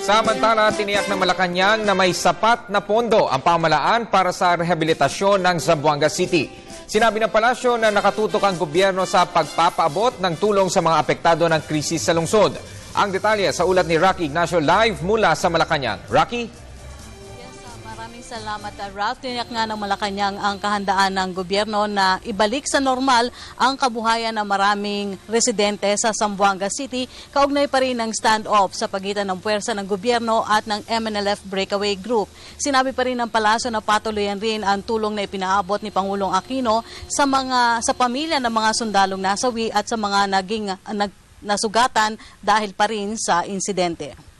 Samantala, tiniyak ng Malacanang na may sapat na pondo ang pamahalaan para sa rehabilitasyon ng Zamboanga City. Sinabi ng palasyo na nakatutok ang gobyerno sa pagpapaabot ng tulong sa mga apektado ng krisis sa lungsod. Ang detalye sa ulat ni Rocky Ignacio live mula sa Malacanang. Rocky? Maraming salamat, Ralph. Tiniyak nga ng Malacanang ang kahandaan ng gobyerno na ibalik sa normal ang kabuhayan ng maraming residente sa Zamboanga City, kaugnay pa rin ng stand-off sa pagitan ng puwersa ng gobyerno at ng MNLF Breakaway Group. Sinabi pa rin ng palasyo na patuloyan rin ang tulong na ipinaabot ni Pangulong Aquino sa pamilya ng mga sundalong nasawi at sa mga nasugatan dahil pa rin sa insidente.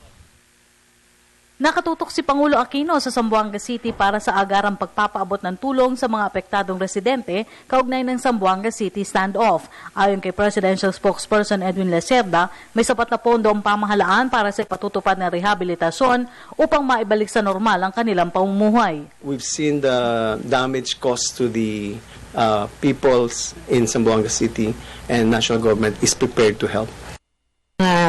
Nakatutok si Pangulo Aquino sa Zamboanga City para sa agarang pagpapaabot ng tulong sa mga apektadong residente kaugnay ng Zamboanga City standoff. Ayon kay Presidential Spokesperson Edwin Lecerda, may sapat na pondo ang pamahalaan para sa ipatutupad na rehabilitasyon upang maibalik sa normal ang kanilang pamumuhay. We've seen the damage caused to the peoples in Zamboanga City, and national government is prepared to help.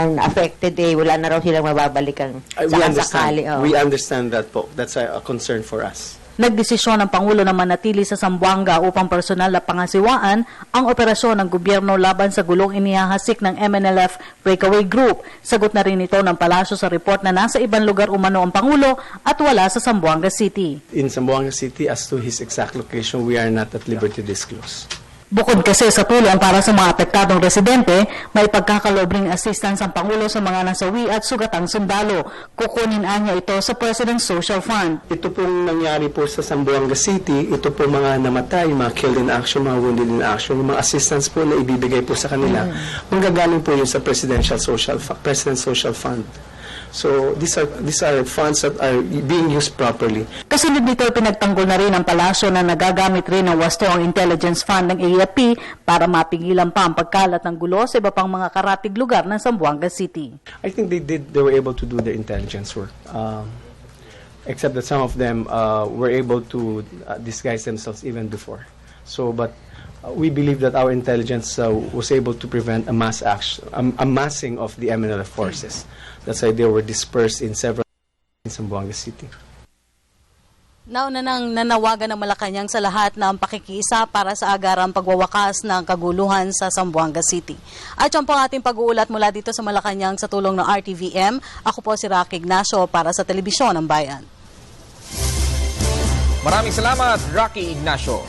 Affected wala na raw silang mababalikan sakali. We understand that po. That's a concern for us. Nagdesisyon ng Pangulo na manatili sa Zamboanga upang personal na pangasiwaan ang operasyon ng gobyerno laban sa gulong inihahasik ng MNLF Breakaway Group. Sagot na rin ito ng palasyo sa report na nasa ibang lugar umano ang Pangulo at wala sa Zamboanga City. In Zamboanga City, as to his exact location, we are not at liberty to disclose. Bukod kasi sa tulong para sa mga apektadong residente, may pagkakalobring assistance ang Pangulo sa mga nasawi at sugatang sundalo. Kukunin niya ito sa President's Social Fund. Ito pong nangyari po sa Zamboanga City, ito po mga namatay, mga killed in action, mga wounded in action, yung mga assistance po na ibibigay po sa kanila. Manggagaling po yun sa President's Social Fund. So these are funds that are being used properly. Kasunod nito, pinagtanggol na rin ang palasyo na nagagamit rin ng wasto ang intelligence fund ng AFP para mapigilan pa ang pagkalat ng gulo sa iba pang mga karatig lugar ng Zamboanga City. I think they were able to do their intelligence work. Except that some of them were able to disguise themselves even before. So, but we believe that our intelligence was able to prevent a massing of the MNLF forces. That's why they were dispersed in several in Zamboanga City. Nauna nang nanawagan ng Malacanang sa lahat ng pakikiisa para sa agarang pagwawakas ng kaguluhan sa Zamboanga City. At yan po ang ating pag-uulat mula dito sa Malacanang sa tulong ng RTVM. Ako po si Rocky Ignacio para sa Telebisyon ng Bayan. Maraming salamat, Rocky Ignacio.